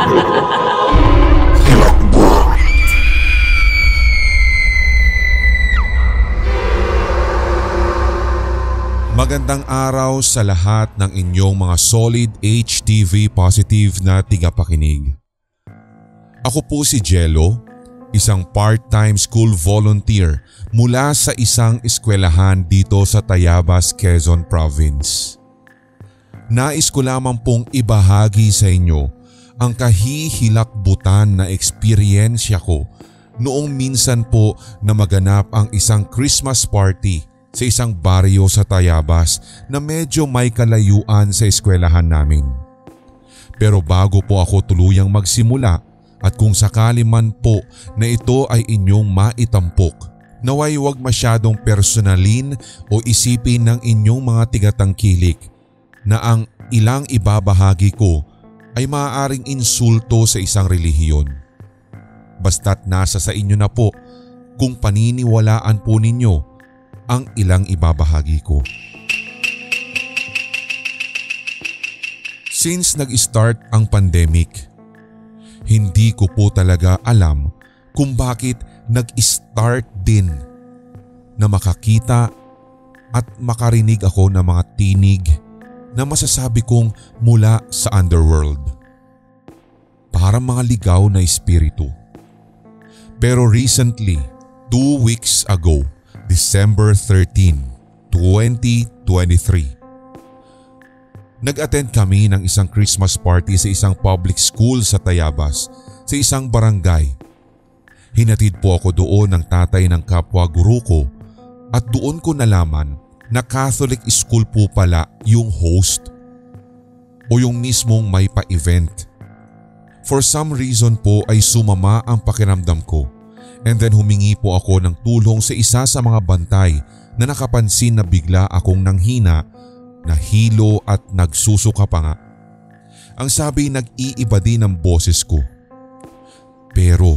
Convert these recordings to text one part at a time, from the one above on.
Magandang araw sa lahat ng inyong mga solid HTV positive na tigapakinig. Ako po si Jello, isang part-time school volunteer mula sa isang eskwelahan dito sa Tayabas, Quezon Province. Nais ko lamang pong ibahagi sa inyo ang kahihilakbutan na eksperyensya ko noong minsan po na maganap ang isang Christmas party sa isang baryo sa Tayabas na medyo may kalayuan sa eskwelahan namin. Pero bago po ako tuluyang magsimula at kung sakali man po na ito ay inyong maitampok, naway huwag masyadong personalin o isipin ng inyong mga tigatangkilik na ang ilang ibabahagi ko ay maaaring insulto sa isang relihiyon. Basta't nasa sa inyo na po kung paniniwalaan po ninyo ang ilang ibabahagi ko. Since nag-start ang pandemic, hindi ko po talaga alam kung bakit nag-start din na makakita at makarinig ako ng mga tinig na masasabi kong mula sa underworld. Parang mga ligaw na espiritu. Pero recently, 2 weeks ago, December 13, 2023. Nag-attend kami ng isang Christmas party sa isang public school sa Tayabas, sa isang barangay. Hinatid po ako doon ng tatay ng kapwa guru ko at doon ko nalaman na Catholic school po pala yung host o yung mismong may pa-event. For some reason po ay sumama ang pakiramdam ko. And then humingi po ako ng tulong sa isa sa mga bantay na nakapansin na bigla akong nanghina, nahilo at nagsusuka pa nga. Ang sabi nag-iiba din ang boses ko. Pero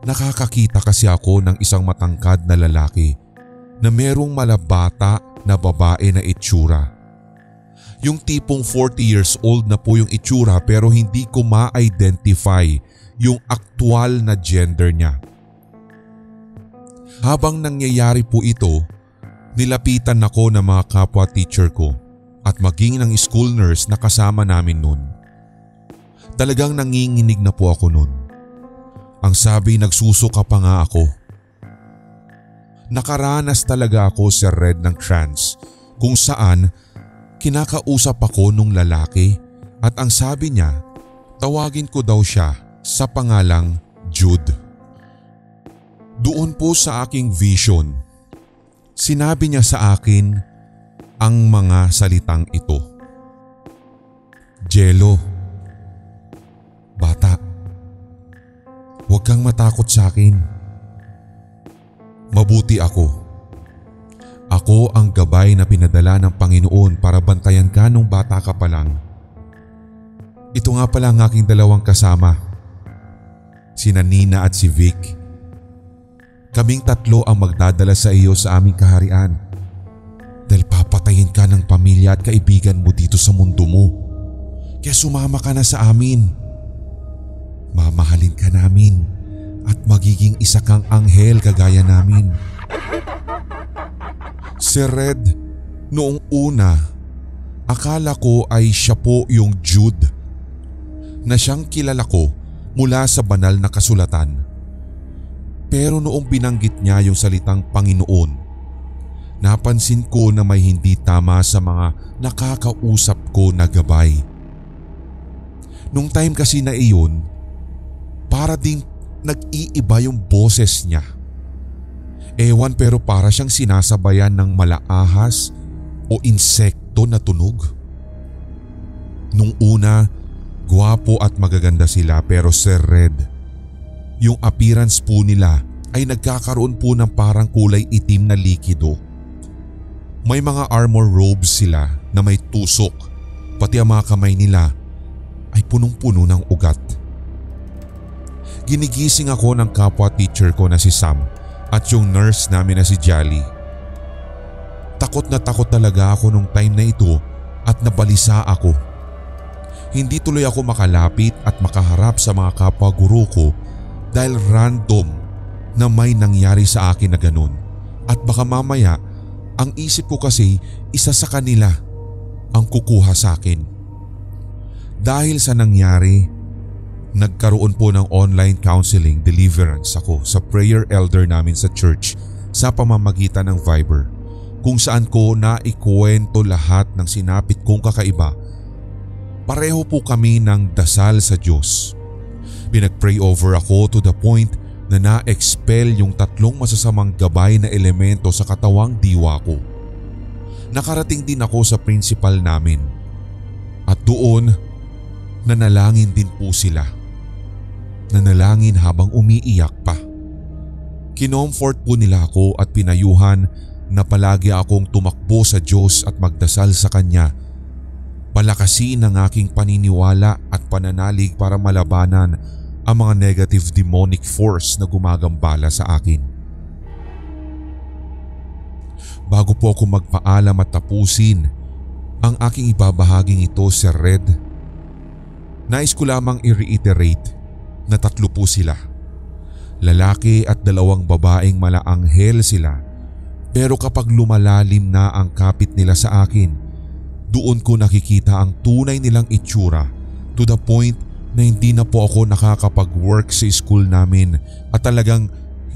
nakakakita kasi ako ng isang matangkad na lalaki na merong malabata na babae na itsura. Yung tipong 40 years old na po yung itsura pero hindi ko ma-identify yung aktual na gender niya. Habang nangyayari po ito, nilapitan ako ng mga kapwa teacher ko at maging ng school nurse na kasama namin nun. Talagang nanginginig na po ako nun. Ang sabi nagsusuka pa nga ako. Nakaranas talaga ako sa Red ng trance kung saan kinakausap ako nung lalaki at ang sabi niya tawagin ko daw siya sa pangalang Jude. Doon po sa aking vision, sinabi niya sa akin ang mga salitang ito. Jello, bata, huwag kang matakot sa akin. Mabuti ako. Ako ang gabay na pinadala ng Panginoon para bantayan ka nung bata ka pa lang. Ito nga pala ang aking dalawang kasama. Sina Nina at si Vic. Kaming tatlo ang magdadala sa iyo sa aming kaharian dahil papatayin ka ng pamilya at kaibigan mo dito sa mundo mo. Kaya sumama ka na sa amin. Mamahalin ka namin at magiging isa kang anghel kagaya namin. Si Red, noong una, akala ko ay siya po yung Jude na siyang kilala ko mula sa banal na kasulatan. Pero noong binanggit niya yung salitang Panginoon, napansin ko na may hindi tama sa mga nakakausap ko na gabay. Nung time kasi na iyon, para ding nag-iiba yung boses niya. Ewan pero para siyang sinasabayan ng malaahas o insekto na tunog. Nung una, gwapo at magaganda sila pero Sir Red, yung appearance po nila ay nagkakaroon po ng parang kulay itim na likido. May mga armor robes sila na may tusok, pati ang mga kamay nila ay punong-puno ng ugat. Ginigising ako ng kapwa teacher ko na si Sam at yung nurse namin na si Jolly. Takot na takot talaga ako nung time na ito at nabalisa ako. Hindi tuloy ako makalapit at makaharap sa mga kapwa-guro ko dahil random na may nangyari sa akin na ganun. At baka mamaya ang isip ko kasi isa sa kanila ang kukuha sa akin. Dahil sa nangyari, nagkaroon po ng online counseling deliverance ako sa prayer elder namin sa church sa pamamagitan ng Viber, kung saan ko naikwento lahat ng sinapit kong kakaiba. Pareho po kami ng dasal sa Diyos. Pinag-pray over ako to the point na na-expel yung 3 masasamang gabay na elemento sa katawang diwa ko. Nakarating din ako sa principal namin at doon nanalangin din po sila. Nanalangin habang umiiyak pa. Kinomfort po nila ako at pinayuhan na palagi akong tumakbo sa Diyos at magdasal sa Kanya. Palakasin ang aking paniniwala at pananalig para malabanan ang mga negative demonic force na gumagambala sa akin. Bago po ako magpaalam at tapusin ang aking ibabahaging ito, Sir Red, nais ko lamang i-reiterate na 3 po sila. Lalaki at 2 babaeng malaanghel sila, pero kapag lumalalim na ang kapit nila sa akin, doon ko nakikita ang tunay nilang itsura to the point na hindi na po ako nakakapag-work sa school namin at talagang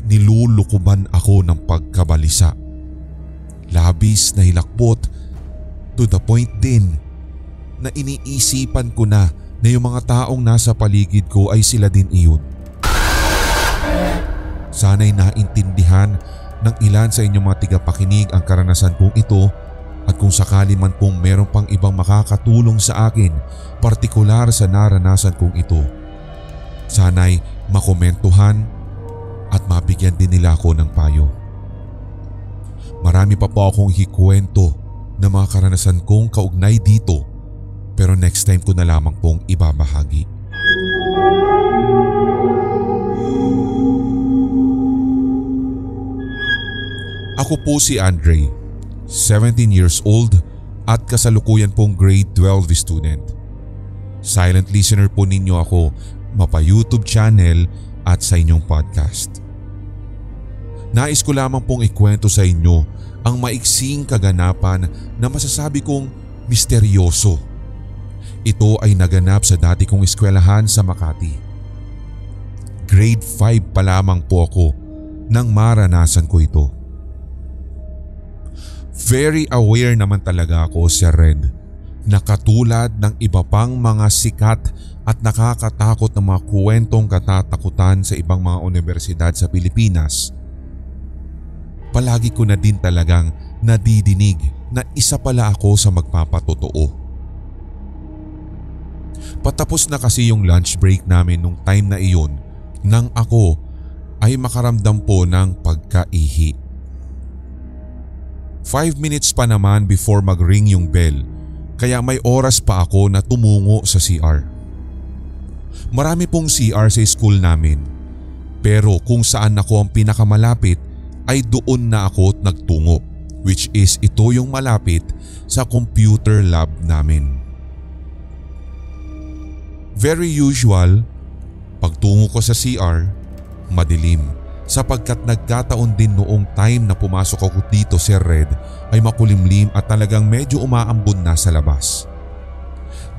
nilulukuban ako ng pagkabalisa. Labis na hilakbot to the point din na iniisipan ko na yung mga taong nasa paligid ko ay sila din iyon. Sana'y naintindihan ng ilan sa inyong mga tigapakinig ang karanasan kong ito. At kung sakali man pong meron pang ibang makakatulong sa akin, partikular sa naranasan kong ito, sana'y makomentuhan at mabigyan din nila ako ng payo. Marami pa po akong hikwento na mga karanasan kong kaugnay dito, pero next time ko na lamang pong ibabahagi. Ako po si Andre, 17 years old at kasalukuyan pong grade 12 student. Silent listener po ninyo ako mapa YouTube channel at sa inyong podcast. Nais ko lamang pong ikwento sa inyo ang maiksing kaganapan na masasabi kong misteryoso. Ito ay naganap sa dati kong eskwelahan sa Makati. Grade 5 pa lamang po ako nang maranasan ko ito. Very aware naman talaga ako, Sir Red, na katulad ng iba pang mga sikat at nakakatakot na mga kwentong katatakutan sa ibang mga universidad sa Pilipinas, palagi ko na din talagang nadidinig na isa pala ako sa magpapatotoo. Patapos na kasi yung lunch break namin nung time na iyon nang ako ay makaramdam po ng pagkaihi. 5 minutes pa naman before mag-ring yung bell, kaya may oras pa ako na tumungo sa CR. Marami pong CR sa school namin, pero kung saan ako ang pinakamalapit ay doon na ako nagtungo, which is ito yung malapit sa computer lab namin. Very usual, pagtungo ko sa CR, madilim. Sapagkat nagkataon din noong time na pumasok ako dito, Sir Red, ay makulimlim at talagang medyo umaambon na sa labas.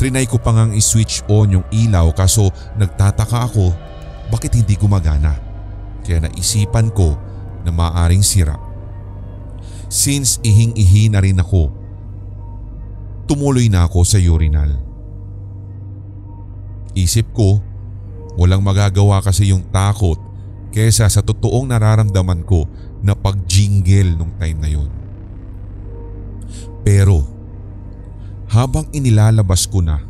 Trinay ko pa ngang i-switch on yung ilaw kaso nagtataka ako bakit hindi gumagana. Kaya naisipan ko na maaaring sira. Since ihing-ihi na rin ako, tumuloy na ako sa urinal. Isip ko, walang magagawa kasi yung takot kesa sa totoong nararamdaman ko na pag-jingle nung time na yun. Pero habang inilalabas ko na,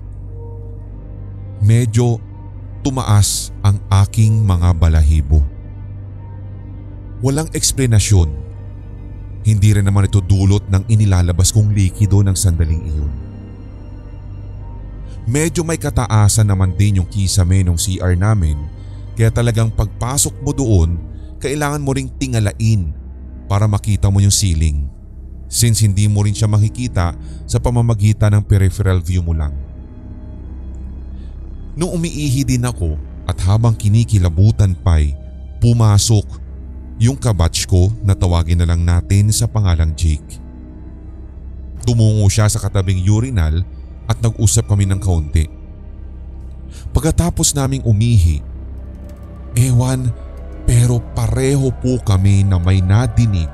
medyo tumaas ang aking mga balahibo. Walang eksplenasyon. Hindi rin naman ito dulot ng inilalabas kong likido ng sandaling iyon. Medyo may kataasan naman din yung kisame ng CR namin. Kaya talagang pagpasok mo doon, kailangan mo ring tingalain para makita mo yung ceiling. Since hindi mo rin siya makikita sa pamamagitan ng peripheral view mo lang. Nung umiihi din ako at habang kinikilabutan pa'y pumasok yung kabatch ko na tawagin na lang natin sa pangalang Jake. Tumungo siya sa katabing urinal at nag-usap kami ng kaunti. Pagkatapos naming umihi, ewan pero pareho po kami na may nadinig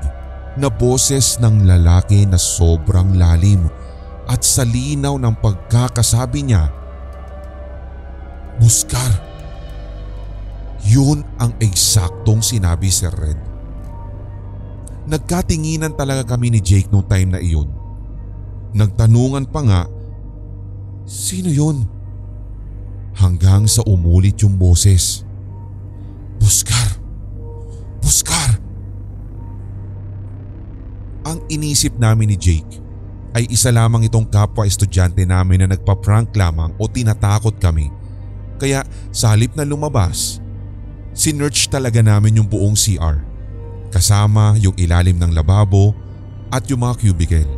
na boses ng lalaki na sobrang lalim at sa linaw ng pagkakasabi niya, "Buskar." Yun ang eksaktong sinabi, Sir Red. Nagkatinginan talaga kami ni Jake noong time na iyon. Nagtanungan pa nga, "Sino yun?" Hanggang sa umulit yung boses, "Buskar! Buskar!" Ang inisip namin ni Jake ay isa lamang itong kapwa estudyante namin na nagpa-prank lamang o tinatakot kami. Kaya sa halip na lumabas, sinearch talaga namin yung buong CR, kasama yung ilalim ng lababo at yung mga cubicle.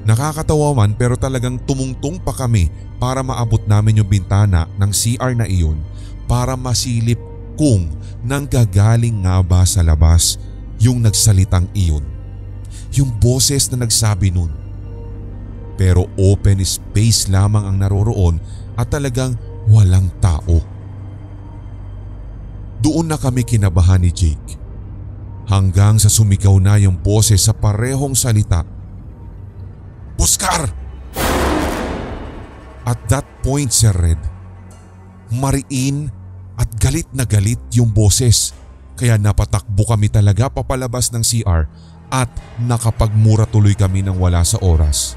Nakakatawa man pero talagang tumungtong pa kami para maabot namin yung bintana ng CR na iyon para masilip kung nanggagaling nga ba sa labas yung nagsalitang iyon. Yung boses na nagsabi nun. Pero open space lamang ang naroroon at talagang walang tao. Doon na kami kinabahan ni Jake hanggang sa sumigaw na yung boses sa parehong salita, "Buskar!" At that point, Sir Red, mariin at galit na galit yung boses kaya napatakbo kami talaga papalabas ng CR at nakapagmura tuloy kami ng wala sa oras.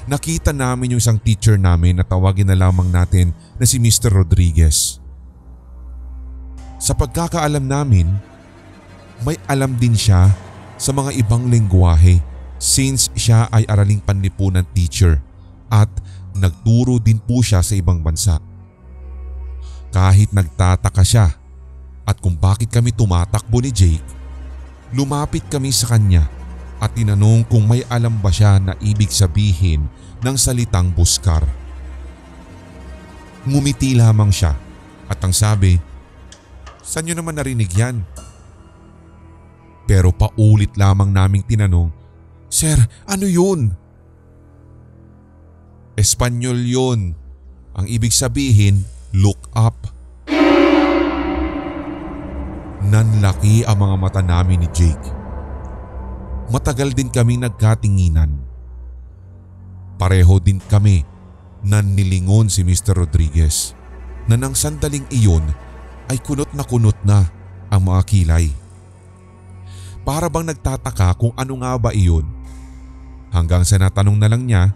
Nakita namin yung isang teacher namin na tawagin na lamang natin na si Mr. Rodriguez. Sa pagkakaalam namin, may alam din siya sa mga ibang lengguwahe since siya ay araling panlipunan teacher at nagturo din po siya sa ibang bansa. Kahit nagtataka siya at kung bakit kami tumatakbo ni Jake, lumapit kami sa kanya at tinanong kung may alam ba siya na ibig sabihin ng salitang buskar. Ngumiti lamang siya at ang sabi, "Saan niyo naman narinig yan?" Pero paulit lamang naming tinanong, "Sir, ano yun?" Espanyol yun. Ang ibig sabihin, look up. Nanlaki ang mga mata namin ni Jake. Matagal din kami nagkatinginan. Pareho din kami na nilingon si Mr. Rodriguez na nang sandaling iyon ay kunot na ang mga kilay. Para bang nagtataka kung ano nga ba iyon. Hanggang sa natanong na lang niya,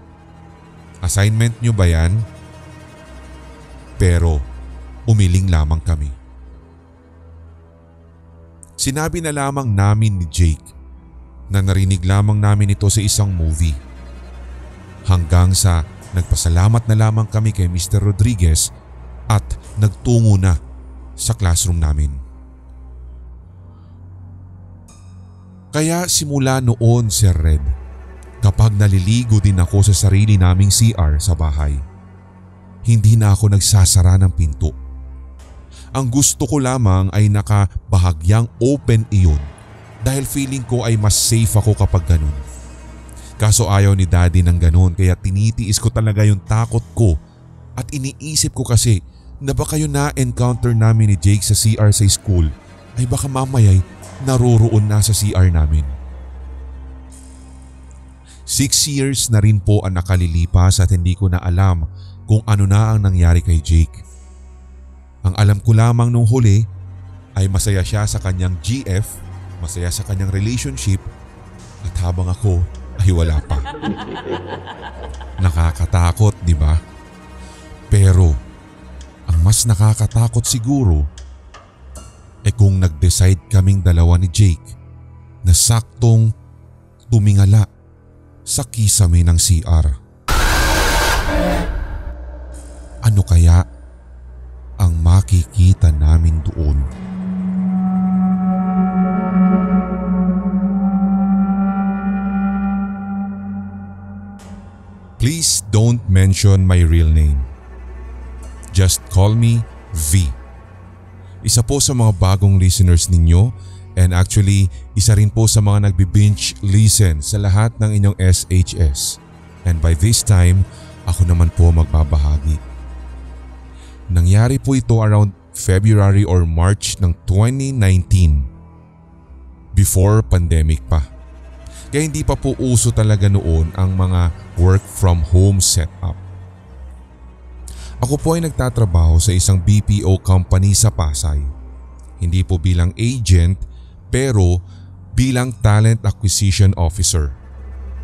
"Assignment niyo ba yan?" Pero umiling lamang kami. Sinabi na lamang namin ni Jake na narinig lamang namin ito sa isang movie. Hanggang sa nagpasalamat na lamang kami kay Mr. Rodriguez at nagtungo na sa classroom namin. Kaya simula noon, Sir Red, kapag naliligo din ako sa sarili naming CR sa bahay, hindi na ako nagsasara ng pinto. Ang gusto ko lamang ay nakabahagyang open iyon dahil feeling ko ay mas safe ako kapag ganun. Kaso ayaw ni Daddy ng ganun kaya tinitiis ko talaga yung takot ko at iniisip ko kasi na baka yung na-encounter namin ni Jake sa CR sa school ay baka mamaya'y naroroon na sa CR namin. 6 years na rin po ang nakalilipas at hindi ko na alam kung ano na ang nangyari kay Jake. Ang alam ko lamang nung huli ay masaya siya sa kanyang GF, masaya sa kanyang relationship at habang ako ay wala pa. Nakakatakot, di ba? Pero ang mas nakakatakot siguro ay kung nag-decide kaming dalawa ni Jake na saktong tumingala sa kisame ng CR. Ano kaya ang makikita namin doon? Please don't mention my real name. Just call me V. Isa po sa mga bagong listeners ninyo and actually isa rin po sa mga nagbi-binge listen sa lahat ng inyong SHS. And by this time, ako naman po magbabahagi. Nangyari po ito around February or March ng 2019. Before pandemic pa. Kaya hindi pa po uso talaga noon ang mga work from home setup. Ako po ay nagtatrabaho sa isang BPO company sa Pasay. Hindi po bilang agent pero bilang talent acquisition officer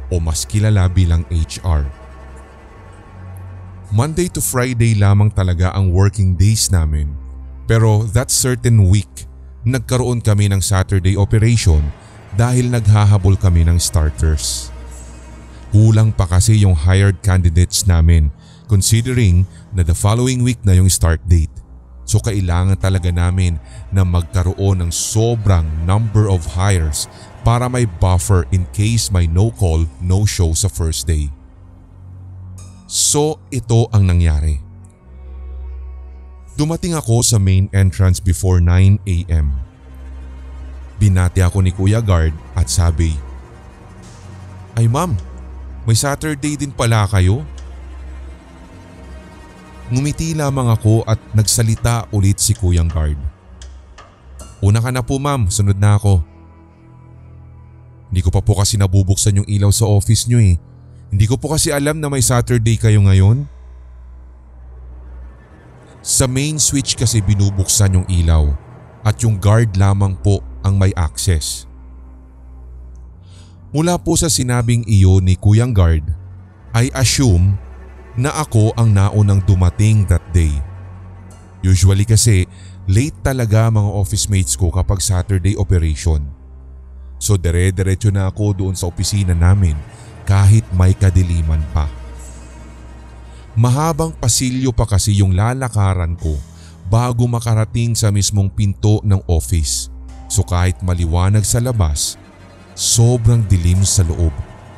o mas kilala bilang HR. Monday to Friday lamang talaga ang working days namin. Pero that certain week, nagkaroon kami ng Saturday operation dahil naghahabol kami ng starters. Kulang pa kasi yung hired candidates namin considering na the following week na yung start date. So kailangan talaga namin na magkaroon ng sobrang number of hires para may buffer in case may no call, no show sa first day. So ito ang nangyari. Dumating ako sa main entrance before 9 a.m. Binati ako ni Kuya Guard at sabi, "Ay ma'am, may Saturday din pala kayo?" Ngumiti lamang ako at nagsalita ulit si Kuyang Guard. "Una ka na po ma'am, sunod na ako." Hindi ko pa po kasi nabubuksan yung ilaw sa office nyo eh. Hindi ko po kasi alam na may Saturday kayo ngayon. Sa main switch kasi binubuksan yung ilaw at yung guard lamang po ang may access. Mula po sa sinabing iyon ni Kuyang Guard, I assume na ako ang naunang dumating that day. Usually kasi late talaga mga office mates ko kapag Saturday operation. So dire-diretso na ako doon sa opisina namin kahit may kadiliman pa. Mahabang pasilyo pa kasi yung lalakaran ko bago makarating sa mismong pinto ng office. So kahit maliwanag sa labas, sobrang dilim sa loob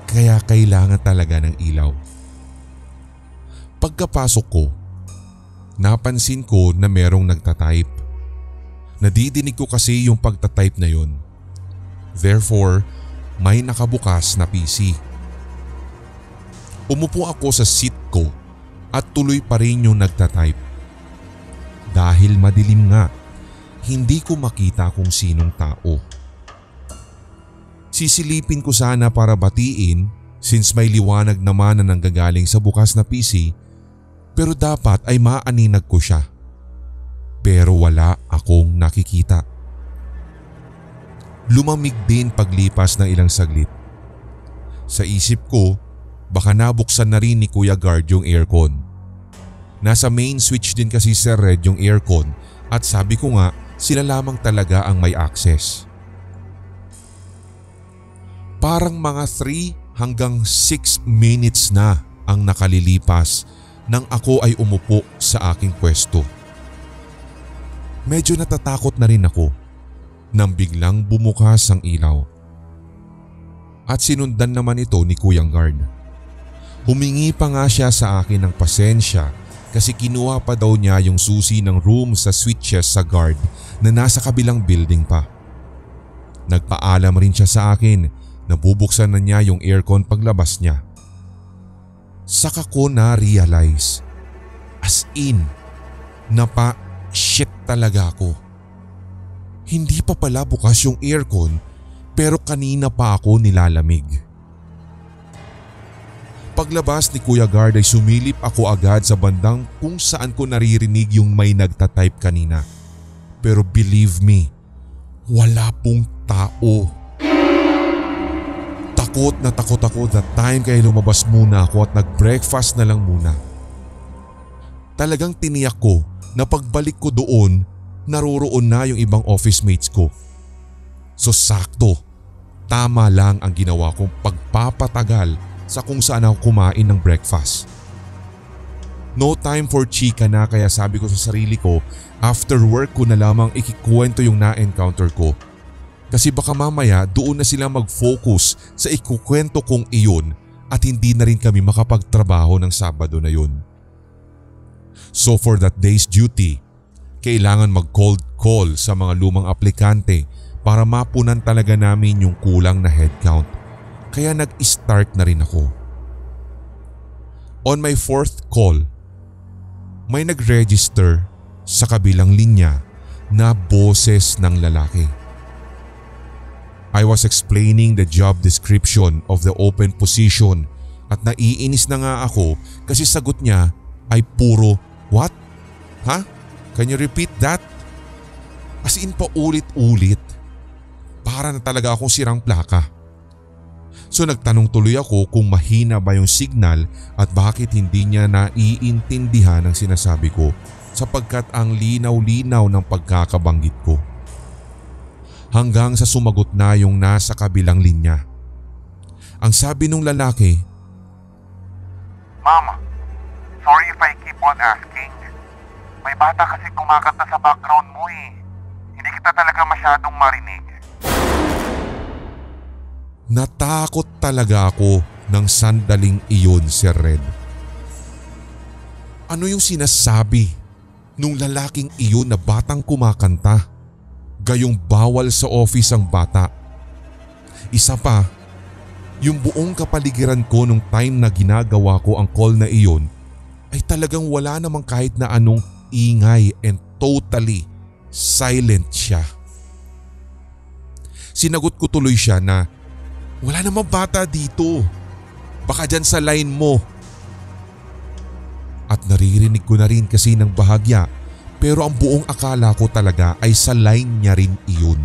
kaya kailangan talaga ng ilaw. Pagkapasok ko, napansin ko na merong nagtatype. Nadidinig ko kasi yung pagtatype na yun. Therefore, may nakabukas na PC. Umupo ako sa seat ko at tuloy pa rin yung nagtatype. Dahil madilim nga, hindi ko makita kung sinong tao. Sisilipin ko sana para batiin since may liwanag naman na nanggagaling sa bukas na PC. Pero dapat ay maaninag ko siya. Pero wala akong nakikita. Lumamig din paglipas ng ilang saglit. Sa isip ko, baka nabuksan na rin ni Kuya Guard yung aircon. Nasa main switch din kasi sa red yung aircon at sabi ko nga sila lamang talaga ang may access. Parang mga 3 hanggang 6 minutes na ang nakalilipas nang ako ay umupo sa aking pwesto. Medyo natatakot na rin ako nang biglang bumukas ang ilaw. At sinundan naman ito ni Kuyang Guard. Humingi pa nga siya sa akin ng pasensya kasi kinuha pa daw niya yung susi ng room sa switches sa guard na nasa kabilang building pa. Nagpaalam rin siya sa akin na bubuksan na niya yung aircon paglabas niya. Saka ko na-realize, as in, shit talaga ako. Hindi pa pala bukas yung aircon pero kanina pa ako nilalamig. Paglabas ni Kuya Guard ay sumilip ako agad sa bandang kung saan ko naririnig yung may nagtatype kanina. Pero believe me, wala pong tao. Takot na takot ako that time kaya lumabas muna ako at nag-breakfast na lang muna. Talagang tiniyak ko na pagbalik ko doon, naroroon na yung ibang office mates ko. So sakto, tama lang ang ginawa kong pagpapatagal sa kung saan ako kumain ng breakfast. No time for chika na kaya sabi ko sa sarili ko, after work ko na lamang ikikwento yung na-encounter ko. Kasi baka mamaya doon na sila mag-focus sa ikukwento kong iyon at hindi na rin kami makapagtrabaho ng Sabado na yun. So for that day's duty, kailangan mag-cold call sa mga lumang aplikante para mapunan talaga namin yung kulang na headcount. Kaya nag-start na rin ako. On my fourth call, may nag-register sa kabilang linya na boses ng lalaki. I was explaining the job description of the open position at naiinis na nga ako kasi sagot niya ay puro, "What? Ha? Can you repeat that?" As in paulit-ulit. Para na talaga akong sirang plaka. So nagtanong tuloy ako kung mahina ba yung signal at bakit hindi niya naiintindihan ang sinasabi ko sapagkat ang linaw-linaw ng pagkakabanggit ko. Hanggang sa sumagot na yung nasa kabilang linya. Ang sabi nung lalaki, "Ma'am, sorry if I keep on asking. May bata kasi kumakanta sa background mo eh. Hindi kita talaga masyadong marinig." Natakot talaga ako ng sandaling iyon, Sir Red. Ano yung sinasabi nung lalaking iyon na batang kumakanta? Gayong bawal sa office ang bata. Isa pa, yung buong kapaligiran ko nung time na ginagawa ko ang call na iyon ay talagang wala namang kahit na anong ingay and totally silent siya. Sinagot ko tuloy siya na wala namang bata dito. Baka dyan sa line mo. At naririnig ko na rin kasi ng bahagya pero ang buong akala ko talaga ay sa line niya rin iyon.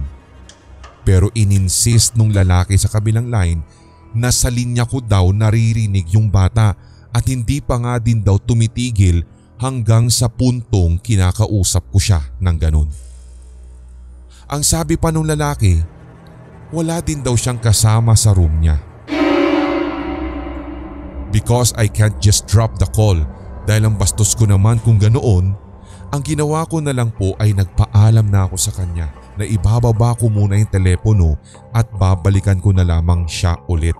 Pero ininsist nung lalaki sa kabilang line na sa linya ko daw naririnig yung bata at hindi pa nga din daw tumitigil hanggang sa puntong kinakausap ko siya ng ganun. Ang sabi pa nung lalaki, wala din daw siyang kasama sa room niya. Because I can't just drop the call dahil ang bastos ko naman kung ganoon, ang ginawa ko na lang po ay nagpaalam na ako sa kanya na ibababa ko muna yung telepono at babalikan ko na lamang siya ulit.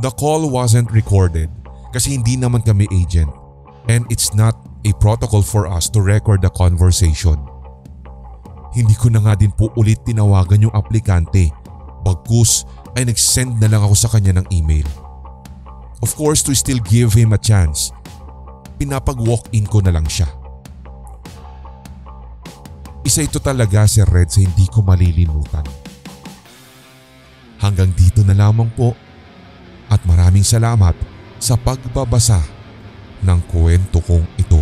The call wasn't recorded kasi hindi naman kami agent and it's not a protocol for us to record the conversation. Hindi ko na nga din po ulit tinawagan yung aplikante. Bagkus ay nag-send na lang ako sa kanya ng email. Of course, to still give him a chance, pinapag-walk-in ko na lang siya. Isa ito talaga, Sir Red, sa hindi ko malilimutan. Hanggang dito na lamang po at maraming salamat sa pagbabasa ng kwento kong ito.